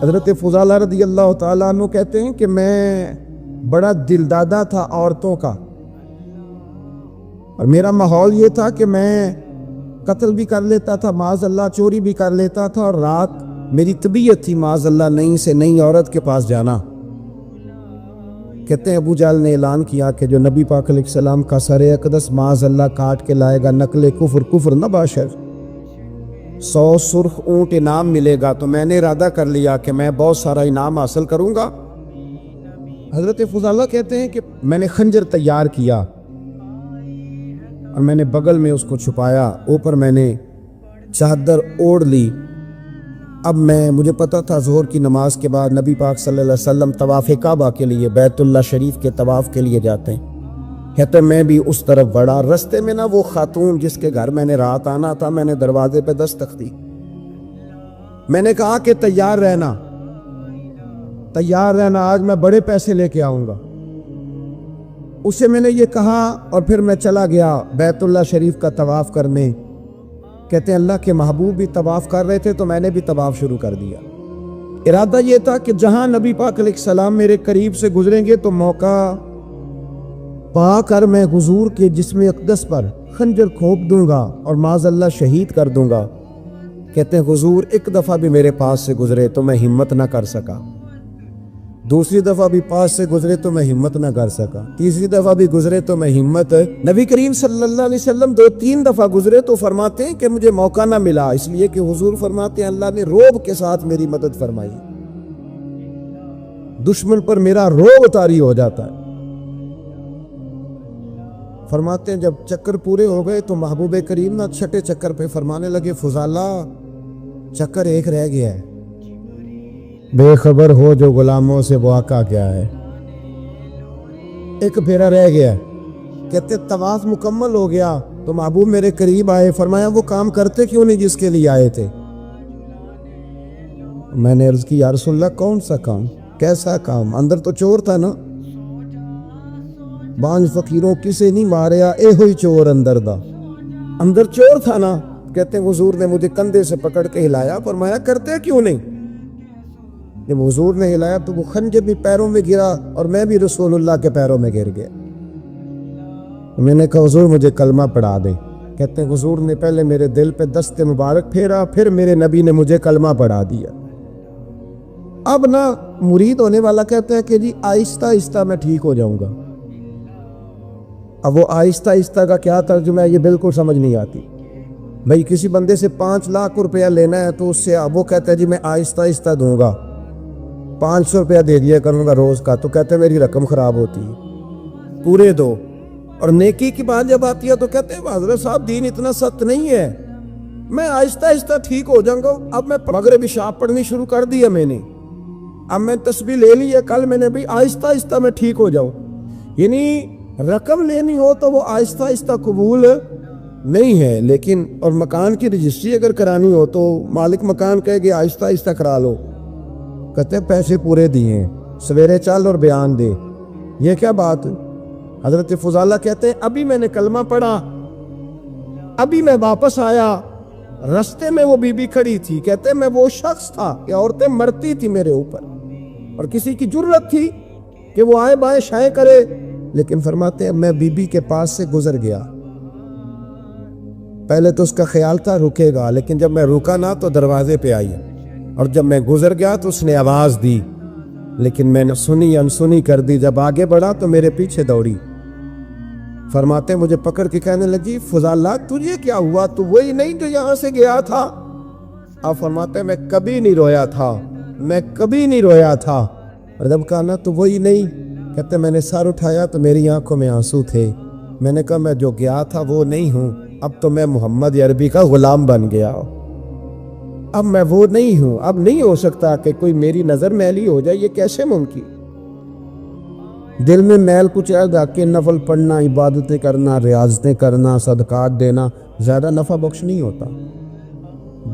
حضرت فضالہ رضی اللہ تعالیٰ عنہ کہتے ہیں کہ میں بڑا دل دادا تھا عورتوں کا، اور میرا ماحول یہ تھا کہ میں قتل بھی کر لیتا تھا، معاذ اللہ چوری بھی کر لیتا تھا، اور رات میری طبیعت تھی معاذ اللہ نئی سے نئی عورت کے پاس جانا۔ کہتے ہیں ابو جہل نے اعلان کیا کہ جو نبی پاک علیہ السلام کا سر اقدس معاذ اللہ کاٹ کے لائے گا، نقل کفر کفر نہ باشر، 100 سرخ اونٹ انعام ملے گا۔ تو میں نے ارادہ کر لیا کہ میں بہت سارا انعام حاصل کروں گا۔ حضرت فضالہ کہتے ہیں کہ میں نے خنجر تیار کیا اور میں نے بغل میں اس کو چھپایا، اوپر میں نے چادر اوڑھ لی۔ اب مجھے پتا تھا ظہر کی نماز کے بعد نبی پاک صلی اللہ علیہ وسلم طواف کعبہ کے لیے، بیت اللہ شریف کے طواف کے لیے جاتے ہیں۔ کہتے میں بھی اس طرف بڑھا، رستے میں وہ خاتون جس کے گھر میں نے رات آنا تھا، میں نے دروازے پہ دستک دی۔ میں نے کہا کہ تیار رہنا، آج میں بڑے پیسے لے کے آؤں گا۔ اسے میں نے یہ کہا اور پھر میں چلا گیا بیت اللہ شریف کا طواف کرنے۔ کہتے ہیں اللہ کے محبوب بھی طواف کر رہے تھے تو میں نے بھی طواف شروع کر دیا۔ ارادہ یہ تھا کہ جہاں نبی پاک علیہ السلام میرے قریب سے گزریں گے تو موقع پا کر میں حضور کے جسم اقدس پر خنجر کھوپ دوں گا اور معاذ اللہ شہید کر دوں گا۔ کہتے ہیں حضور ایک دفعہ بھی میرے پاس سے گزرے تو میں ہمت نہ کر سکا، دوسری دفعہ بھی پاس سے گزرے تو میں ہمت نہ کر سکا، تیسری دفعہ بھی گزرے تو میں ہمت، نبی کریم صلی اللہ علیہ وسلم 2-3 دفعہ گزرے تو فرماتے ہیں کہ مجھے موقع نہ ملا، اس لیے کہ حضور فرماتے ہیں اللہ نے روب کے ساتھ میری مدد فرمائی، دشمن پر میرا روب طاری ہو جاتا ہے۔ فرماتے ہیں جب چکر پورے ہو گئے تو محبوب کریم نہ چھٹے چکر پہ فرمانے لگے فضالہ چکر ایک رہ گیا ہے، بے خبر ہو جو غلاموں سے وہ آقا کیا ہے، ایک پھیرا رہ گیا۔ کہتے طواف مکمل ہو گیا تو محبوب میرے قریب آئے، فرمایا وہ کام کرتے کیوں نہیں جس کے لیے آئے تھے؟ میں نے عرض کی یا رسول اللہ کون سا کام، کیسا کام؟ اندر تو چور تھا نا، بانج فقیروں کسے نہیں ماریا، اے ہوئی چور اندر دا، اندر چور تھا نا۔ کہتے ہیں حضور نے مجھے کندھے سے پکڑ کے ہلایا، فرمایا کرتے کیوں نہیں؟ جب حضور نے ہلایا تو وہ خنجر بھی پیروں میں گرا اور میں بھی رسول اللہ کے پیروں میں گر گیا۔ میں نے کہا حضور مجھے کلمہ پڑھا دے۔ کہتے ہیں حضور نے پہلے میرے دل پہ دست مبارک پھیرا، پھر میرے نبی نے مجھے کلمہ پڑھا دیا۔ اب مرید ہونے والا کہتا ہے کہ جی آہستہ آہستہ میں ٹھیک ہو جاؤں گا۔ اب وہ آہستہ آہستہ کا کیا ترجمہ ہے یہ بالکل سمجھ نہیں آتی۔ بھئی کسی بندے سے 5 لاکھ روپیہ لینا ہے تو اس سے وہ کہتا ہے جی میں آہستہ آہستہ دوں گا، 500 روپیہ دے دیا کروں گا روز کا، تو کہتے ہیں میری رقم خراب ہوتی ہے، پورے دو۔ اور نیکی کی بات جب آتی ہے تو کہتے ہیں حضرت صاحب دین اتنا سخت نہیں ہے، میں آہستہ آہستہ ٹھیک ہو جاؤں گا۔ اب میں مغرب عشاء پڑھنی شروع کر دیا میں نے، اب میں تسبیح لے لی ہے، کل میں نے بھی آہستہ آہستہ میں ٹھیک ہو جاؤں۔ یعنی رقم لینی ہو تو وہ آہستہ آہستہ قبول نہیں ہے، لیکن اور مکان کی رجسٹری اگر کرانی ہو تو مالک مکان کہے کہ آہستہ آہستہ کرا لو، کہتے ہیں پیسے پورے دیے، سویرے چل اور بیان دے، یہ کیا بات؟ حضرت فضالہ کہتے ہیں ابھی میں نے کلمہ پڑھا، ابھی میں واپس آیا، رستے میں وہ بی بی کھڑی تھی، کہتے ہیں میں وہ شخص تھا کہ عورتیں مرتی تھی میرے اوپر، اور کسی کی جرت تھی کہ وہ آئے بائیں شائیں کرے، لیکن فرماتے ہیں میں بی بی کے پاس سے گزر گیا۔ پہلے تو اس کا خیال تھا رکے گا، لیکن جب میں رکا نہ تو دروازے پہ آئی، اور جب میں گزر گیا تو اس نے آواز دی، لیکن میں نے سنی انسنی کر دی۔ جب آگے بڑھا تو میرے پیچھے دوڑی، فرماتے ہیں مجھے پکڑ کے کہنے لگی فضالہ تجھے کیا ہوا، تو وہی نہیں جو یہاں سے گیا تھا؟ آپ فرماتے ہیں میں کبھی نہیں رویا تھا، میں کبھی نہیں رویا تھا۔ اور جب کہا نا تو وہی نہیں، کہتے ہیں میں نے سر اٹھایا تو میری آنکھوں میں آنسو تھے۔ میں نے کہا میں جو گیا تھا وہ نہیں ہوں، اب تو میں محمد عربی کا غلام بن گیا، اب میں وہ نہیں ہوں، اب نہیں ہو سکتا کہ کوئی میری نظر میلی ہو جائے، یہ کیسے ممکن؟ دل میں میل کچھ آ کے نفل پڑھنا، عبادتیں کرنا، ریاضتیں کرنا، صدقات دینا زیادہ نفع بخش نہیں ہوتا۔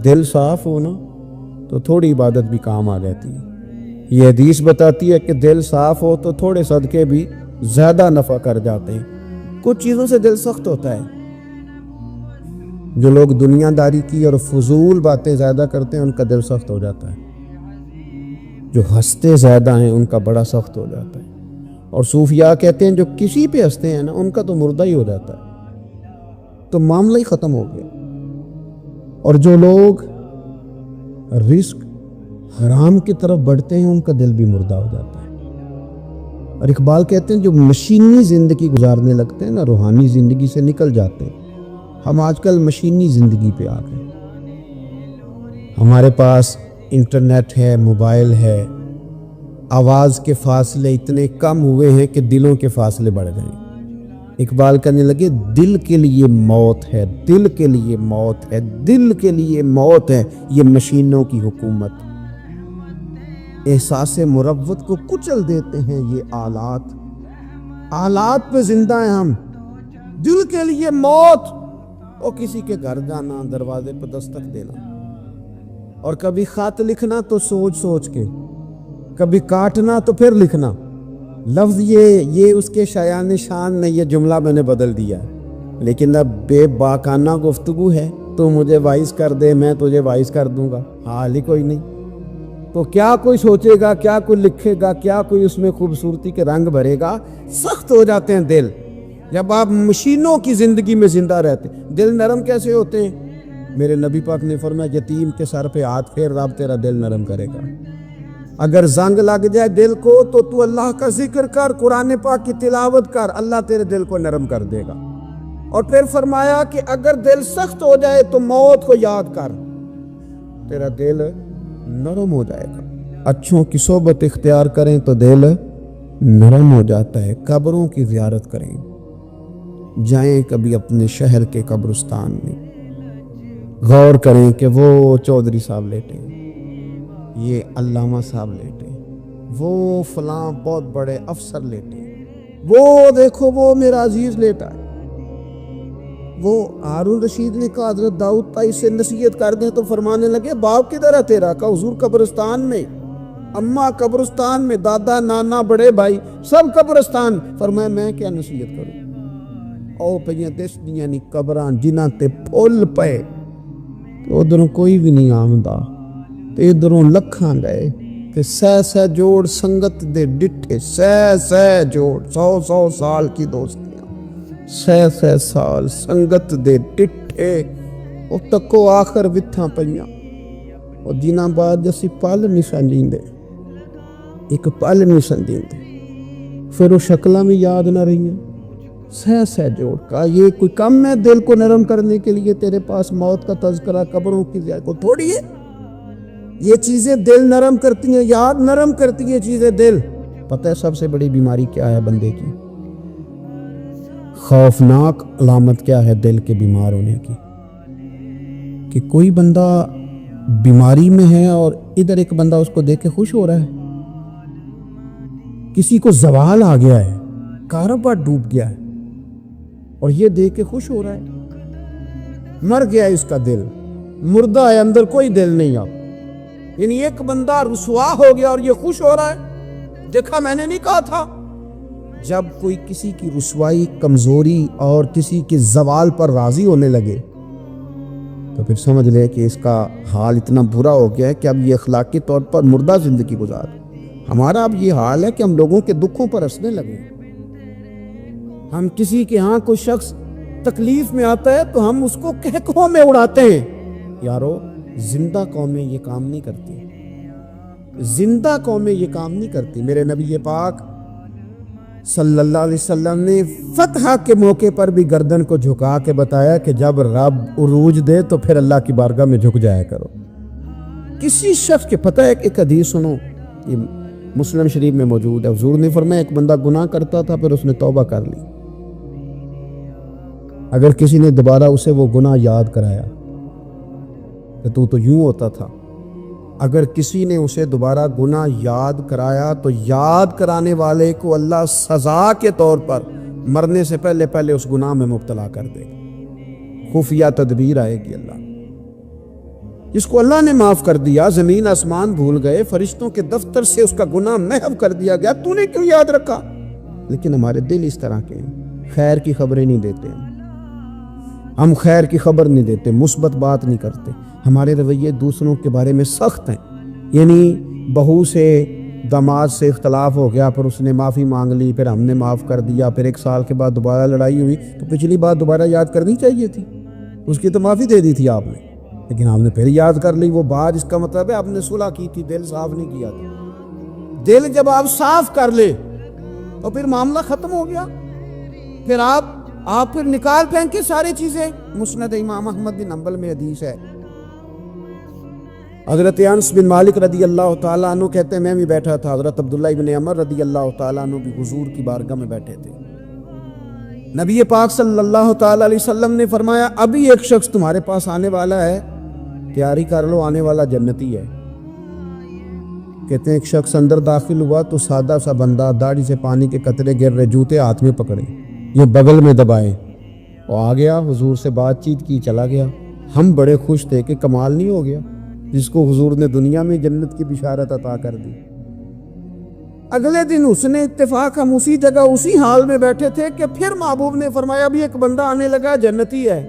دل صاف ہونا تو تھوڑی عبادت بھی کام آ جاتی ہے۔ یہ حدیث بتاتی ہے کہ دل صاف ہو تو تھوڑے صدقے بھی زیادہ نفع کر جاتے ہیں۔ کچھ چیزوں سے دل سخت ہوتا ہے، جو لوگ دنیا داری کی اور فضول باتیں زیادہ کرتے ہیں ان کا دل سخت ہو جاتا ہے۔ جو ہنستے زیادہ ہیں ان کا بڑا سخت ہو جاتا ہے، اور صوفیاء کہتے ہیں جو کسی پہ ہنستے ہیں نا ان کا تو مردہ ہی ہو جاتا ہے، تو معاملہ ہی ختم ہو گیا۔ اور جو لوگ رزق حرام کی طرف بڑھتے ہیں ان کا دل بھی مردہ ہو جاتا ہے۔ اور اقبال کہتے ہیں جو مشینی زندگی گزارنے لگتے ہیں نا روحانی زندگی سے نکل جاتے ہیں۔ ہم آج کل مشینی زندگی پہ آ گئے، ہمارے پاس انٹرنیٹ ہے، موبائل ہے، آواز کے فاصلے اتنے کم ہوئے ہیں کہ دلوں کے فاصلے بڑھ گئے ہیں۔ اقبال کہنے لگے دل کے لیے موت ہے، دل کے لیے موت ہے، دل کے لیے موت ہے یہ مشینوں کی حکومت۔ احساس مروت کو کچل دیتے ہیں یہ آلات، آلات پہ زندہ ہیں ہم۔ دل کے لیے موت، اور کسی کے گھر جانا، دروازے پہ دستک دینا، اور کبھی خط لکھنا تو سوچ سوچ کے، کبھی کاٹنا تو پھر لکھنا۔ لفظ یہ اس کے شایان شان نے یہ جملہ میں نے بدل دیا ہے، لیکن اب بے باکانہ گفتگو ہے، تو مجھے وائس کر دے میں تجھے وائس کر دوں گا، حال ہی کوئی نہیں۔ تو کیا کوئی سوچے گا، کیا کوئی لکھے گا، کیا کوئی اس میں خوبصورتی کے رنگ بھرے گا؟ سخت ہو جاتے ہیں دل جب آپ مشینوں کی زندگی میں زندہ رہتے ہیں۔ دل نرم کیسے ہوتے ہیں؟ میرے نبی پاک نے فرمایا یتیم کے سر پہ ہاتھ پھیر رب تیرا دل نرم کرے گا۔ اگر زنگ لگ جائے دل کو تو اللہ کا ذکر کر، قرآن پاک کی تلاوت کر، اللہ تیرے دل کو نرم کر دے گا۔ اور پھر فرمایا کہ اگر دل سخت ہو جائے تو موت کو یاد کر، تیرا دل نرم ہو جائے گا۔ اچھوں کی صحبت اختیار کریں تو دل نرم ہو جاتا ہے۔ قبروں کی زیارت کریں، جائیں کبھی اپنے شہر کے قبرستان میں، غور کریں کہ وہ چودھری صاحب لیٹے ہیں، یہ علامہ صاحب لیٹے ہیں، وہ فلاں بہت بڑے افسر لیٹے ہیں، وہ دیکھو وہ میرا عزیز لیٹا ہے۔ وہ ہارون رشید نے کہا حضرت داؤد تائی سے نصیحت کر دیں، تو فرمانے لگے باپ کدھر ہے تیرا؟ کہا حضور قبرستان میں، اماں قبرستان میں، دادا نانا بڑے بھائی سب قبرستان۔ فرمایا میں کیا نصیحت کروں؟ او پہ دس دیاں نی قبراں جنہاں تے پھول پے، تو ادھروں کوئی بھی نہیں آمدا، تے ادھروں لکھاں گئے، تے سہ جوڑ سنگت دے ڈٹھے، سہ جوڑ 100 سال کی دوستیاں، سہ سال سنگت دے ڈٹھے، او تکو آخر وتھاں پئیاں، اور جنہاں بعد جسی پل نہیں سنجیندے، ایک پل نہیں سنجیندے، پھر وہ شکلاں بھی یاد نہ رہیاں۔ سہ جوڑ کا یہ کوئی کم ہے دل کو نرم کرنے کے لیے؟ تیرے پاس موت کا تذکرہ، قبروں کی زیارت کو تھوڑی ہے؟ یہ چیزیں دل نرم کرتی ہیں، یاد نرم کرتی ہیں چیزیں دل۔ پتہ ہے سب سے بڑی بیماری کیا ہے بندے کی؟ خوفناک علامت کیا ہے دل کے بیمار ہونے کی؟ کہ کوئی بندہ بیماری میں ہے اور ادھر ایک بندہ اس کو دیکھ کے خوش ہو رہا ہے، کسی کو زوال آ گیا ہے، کاروبار ڈوب گیا ہے، اور یہ دیکھ کے خوش ہو رہا ہے۔ مر گیا ہے اس کا دل، مردہ ہے، اندر کوئی دل نہیں اب۔ یعنی ایک بندہ رسوا ہو گیا اور یہ خوش ہو رہا ہے، دیکھا میں نے نہیں کہا تھا۔ جب کوئی کسی کی رسوائی، کمزوری اور کسی کے زوال پر راضی ہونے لگے تو پھر سمجھ لے کہ اس کا حال اتنا برا ہو گیا ہے کہ اب یہ اخلاقی طور پر مردہ زندگی گزار۔ ہمارا اب یہ حال ہے کہ ہم لوگوں کے دکھوں پر ہنسنے لگے۔ ہم کسی کے ہاں کوئی شخص تکلیف میں آتا ہے تو ہم اس کو کہکہوں میں اڑاتے ہیں۔ یارو زندہ قومیں یہ کام نہیں کرتی، زندہ قومیں یہ کام نہیں کرتی۔ میرے نبی پاک صلی اللہ علیہ وسلم نے فتح کے موقع پر بھی گردن کو جھکا کے بتایا کہ جب رب عروج دے تو پھر اللہ کی بارگاہ میں جھک جایا کرو۔ کسی شخص کے پتہ ہے، ایک حدیث سنو، یہ مسلم شریف میں موجود ہے، حضور نے فرمایا ایک بندہ گناہ کرتا تھا پھر اس نے توبہ کر لی، اگر کسی نے دوبارہ اسے وہ گناہ یاد کرایا کہ تو یوں ہوتا تھا، اگر کسی نے اسے دوبارہ گناہ یاد کرایا تو یاد کرانے والے کو اللہ سزا کے طور پر مرنے سے پہلے پہلے اس گناہ میں مبتلا کر دے گا۔ خفیہ تدبیر آئے گی اللہ، جس کو اللہ نے معاف کر دیا، زمین آسمان بھول گئے، فرشتوں کے دفتر سے اس کا گناہ محو کر دیا گیا، تو نے کیوں یاد رکھا؟ لیکن ہمارے دل اس طرح کے ہیں، خیر کی خبریں نہیں دیتے، ہم خیر کی خبر نہیں دیتے، مثبت بات نہیں کرتے، ہمارے رویے دوسروں کے بارے میں سخت ہیں۔ یعنی بہو سے داماد سے اختلاف ہو گیا، پھر اس نے معافی مانگ لی، پھر ہم نے معاف کر دیا، پھر 1 سال کے بعد دوبارہ لڑائی ہوئی تو پچھلی بات دوبارہ یاد کرنی چاہیے تھی، اس کی تو معافی دے دی تھی آپ نے، لیکن آپ نے پھر یاد کر لی وہ بات، اس کا مطلب ہے آپ نے صلح کی تھی، دل صاف نہیں کیا تھا۔ دل جب آپ صاف کر لے تو پھر معاملہ ختم ہو گیا، پھر آپ پھر نکال پھینک کے ساری چیزیں۔ مسند امام احمد بن حنبل میں حدیث ہے، حضرت انس بن مالک رضی اللہ تعالیٰ عنہ کہتے ہیں میں بھی بیٹھا تھا، حضرت عبداللہ بن عمر رضی اللہ تعالیٰ عنہ بھی حضور کی بارگاہ میں بیٹھے تھے۔ نبی پاک صلی اللہ تعالیٰ علیہ وسلم نے فرمایا ابھی ایک شخص تمہارے پاس آنے والا ہے، تیاری کر لو، آنے والا جنتی ہے۔ کہتے ہیں ایک شخص اندر داخل ہوا تو سادہ سا بندہ، داڑھی سے پانی کے قطرے گر رہے، جوتے ہاتھ میں پکڑے، یہ بغل میں دبائے، وہ آ گیا، حضور سے بات چیت کی، چلا گیا۔ ہم بڑے خوش تھے کہ کمال نہیں ہو گیا جس کو حضور نے دنیا میں جنت کی بشارت عطا کر دی۔ اگلے دن اس نے اتفاق، ہم اسی جگہ اسی حال میں بیٹھے تھے کہ پھر محبوب نے فرمایا ابھی ایک بندہ آنے لگا، جنتی ہے۔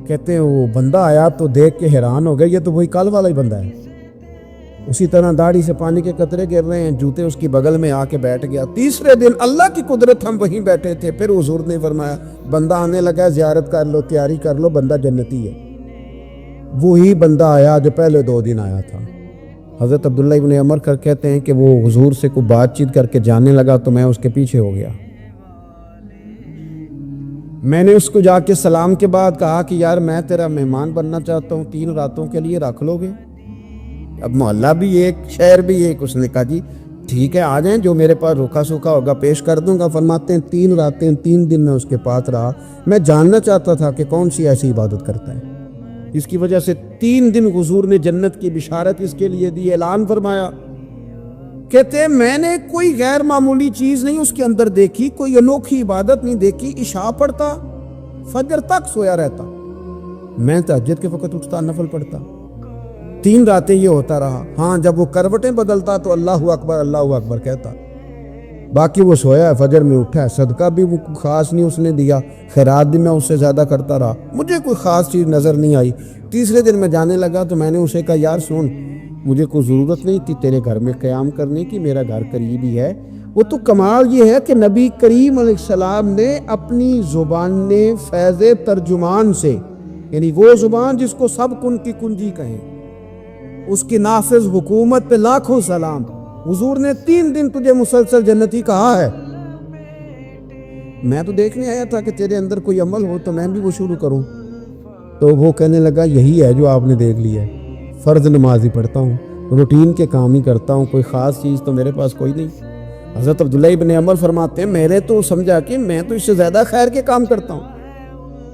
کہتے ہیں وہ بندہ آیا تو دیکھ کے حیران ہو گئے، یہ تو وہی کل والا ہی بندہ ہے، اسی طرح داڑھی سے پانی کے قطرے گر رہے ہیں، جوتے اس کی بغل میں آ کے بیٹھ گیا۔ تیسرے دن اللہ کی قدرت ہم وہیں بیٹھے تھے، پھر حضور نے فرمایا بندہ آنے لگا، زیارت کر لو، تیاری کر لو، بندہ جنتی ہے۔ وہی بندہ آیا جو پہلے 2 دن آیا تھا۔ حضرت عبداللہ ابن عمر کہتے ہیں کہ وہ حضور سے کوئی بات چیت کر کے جانے لگا تو میں اس کے پیچھے ہو گیا۔ میں نے اس کو جا کے سلام کے بعد کہا کہ یار میں تیرا مہمان بننا چاہتا ہوں، 3 راتوں کے لیے رکھ لو گے؟ اب محلہ بھی ایک، شہر بھی ایک۔ اس نے کہا جی ٹھیک ہے آ جائیں، جو میرے پاس روکھا سوکھا ہوگا پیش کر دوں گا۔ فرماتے ہیں 3 راتیں 3 دن میں اس کے پاس رہا، میں جاننا چاہتا تھا کہ کون سی ایسی عبادت کرتا ہے اس کی وجہ سے 3 دن حضور نے جنت کی بشارت اس کے لیے دی، اعلان فرمایا۔ کہتے ہیں میں نے کوئی غیر معمولی چیز نہیں اس کے اندر دیکھی، کوئی انوکھی عبادت نہیں دیکھی، عشاء پڑھتا، فجر تک سویا رہتا، میں تہجد کے وقت اٹھتا، نفل پڑھتا، 3 راتیں یہ ہوتا رہا۔ ہاں جب وہ کروٹیں بدلتا تو اللہ اکبر کہتا، باقی وہ سویا ہے، فجر میں اٹھا ہے، صدقہ بھی وہ خاص نہیں اس نے دیا، خیرات بھی میں اس سے زیادہ کرتا رہا، مجھے کوئی خاص چیز نظر نہیں آئی۔ تیسرے دن میں جانے لگا تو میں نے اسے کہا یار سن، مجھے کوئی ضرورت نہیں تھی تیرے گھر میں قیام کرنے کی، میرا گھر قریب ہی ہے۔ وہ تو کمال یہ ہے کہ نبی کریم علیہ السلام نے اپنی زبان فیض ترجمان سے، یعنی وہ زبان جس کو سب کن کی کنجی کہیں، اس کی نافذ حکومت پہ لاکھوں سلام، حضور نے 3 دن تجھے مسلسل جنتی کہا ہے۔ میں تو دیکھنے آیا تھا کہ تیرے اندر کوئی عمل ہو تو میں بھی وہ شروع کروں۔ تو وہ کہنے لگا یہی ہے جو آپ نے دیکھ لیا ہے، فرض نماز ہی پڑھتا ہوں، روٹین کے کام ہی کرتا ہوں، کوئی خاص چیز تو میرے پاس کوئی نہیں۔ حضرت عبداللہ ابن عمر فرماتے ہیں میرے تو سمجھا کہ میں تو اس سے زیادہ خیر کے کام کرتا ہوں۔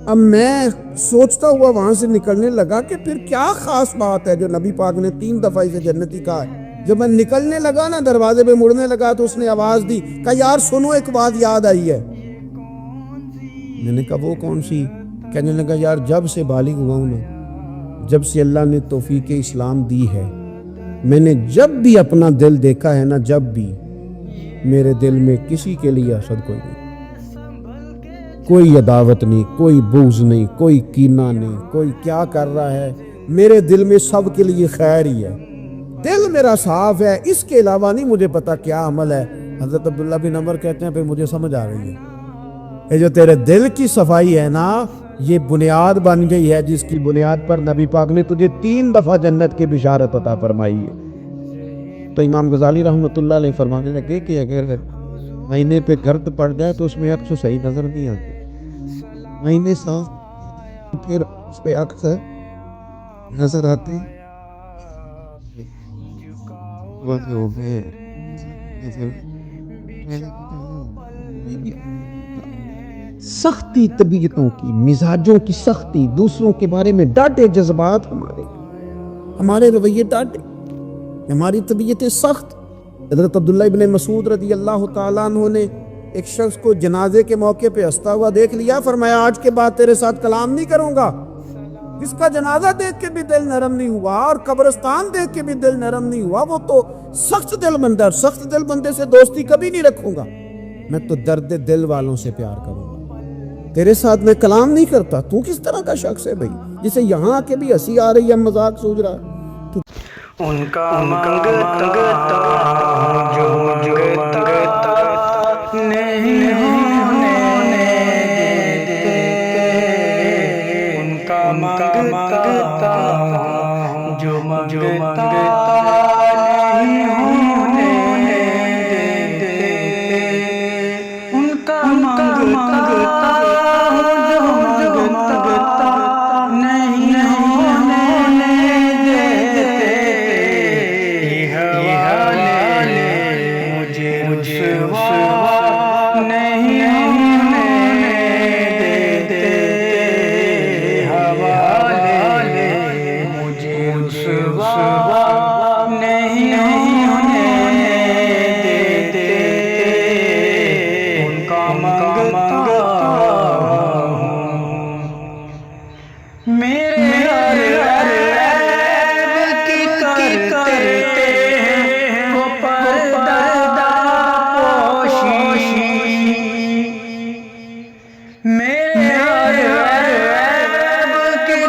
اب میں سوچتا ہوا وہاں سے نکلنے لگا کہ پھر کیا خاص بات ہے جو نبی پاک نے 3 دفعہ اسے جنتی کہا ہے۔ جب میں نکلنے لگا نا، دروازے پہ مڑنے لگا تو اس نے آواز دی، کہا یار سنو ایک بات یاد آئی ہے۔ میں نے کہا وہ کون سی؟ کہنے لگا یار جب سے بالغ ہوا ہوں نا، جب سے اللہ نے توفیق اسلام دی ہے، میں نے جب بھی اپنا دل دیکھا ہے نا، جب بھی میرے دل میں کسی کے لیے حسد کوئی نہیں، کوئی عداوت نہیں، کوئی بغض نہیں، کوئی کینہ نہیں، کوئی کیا کر رہا ہے، میرے دل میں سب کے لیے خیر ہی ہے، دل میرا صاف ہے، اس کے علاوہ نہیں مجھے پتا کیا عمل ہے۔ حضرت عبداللہ بن عمر کہتے ہیں پھر مجھے سمجھ آ رہی ہے، یہ جو تیرے دل کی صفائی ہے نا، یہ بنیاد بن گئی ہے جس کی بنیاد پر نبی پاک نے تجھے 3 دفعہ جنت کی بشارت عطا فرمائی ہے۔ تو امام غزالی رحمۃ اللہ علیہ فرمانے لگے کہ اگر مہینے پہ گرد پڑ جائے تو اس میں اکثر صحیح نظر نہیں آتی، مہینے صاف پھر اس پہ اکثر نظر آتے۔ سختی طبیعتوں کی، مزاجوں کی سختی، دوسروں کے بارے میں ڈاٹے جذبات، ہمارے رویے ڈاٹے، ہماری طبیعتیں سخت۔ حضرت عبداللہ ابن مسعود رضی اللہ تعالیٰ عنہ نے ایک شخص کو جنازے کے موقع پہ ہنستا ہوا دیکھ لیا، فرمایا آج کے بعد تیرے ساتھ کلام نہیں کروں گا۔ جس کا جنازہ دیکھ کے بھی دل نرم نہیں ہوا اور قبرستان دیکھ کے بھی دل نرم نہیں ہوا، وہ تو سخت دل بندہ، سخت دل بندے سے دوستی کبھی نہیں رکھوں گا، میں تو درد دل والوں سے پیار کروں گا، تیرے ساتھ میں کلام نہیں کرتا۔ تو کس طرح کا شخص ہے بھائی جسے یہاں آ کے بھی ہنسی آ رہی ہے، مذاق سوچ رہا ہے؟ ان کا منگتا ہوں جو منگتا نہیں ہونے دیتے، ان کا منگتا ہوں جو منگتا نہیں ہونے دیتے، ان کا منگتا ہوں جو منگتا نہیں ہونے دیتے، یہ حوالے مجھے رسوا نہیں ہونے دیتے، حوالے مجھے رسوا نہیں ہونے دیتے، ان کا منگتا ہوں میرے ہر عیب کی کرتے ہیں وہ پردہ پوشی، میرے ہر عیب کی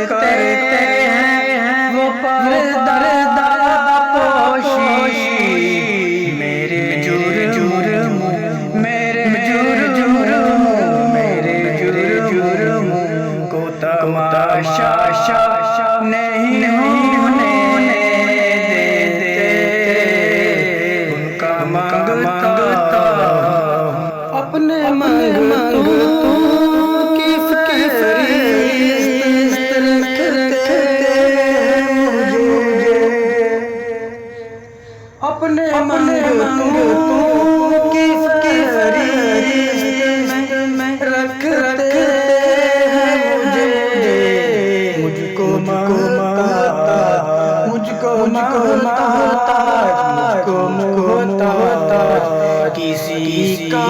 کرتے ہیں وہ پردہ پوشی، میرے جرم میرے جرم کو تماشا نہیں ہونے دیتے، ان کا منگتا اپنے منگتوں کی فہرست رکھتے مجھے، اپنے منگتوں کی فہرست میں رکھتے مجھ کو محتاج کسی کا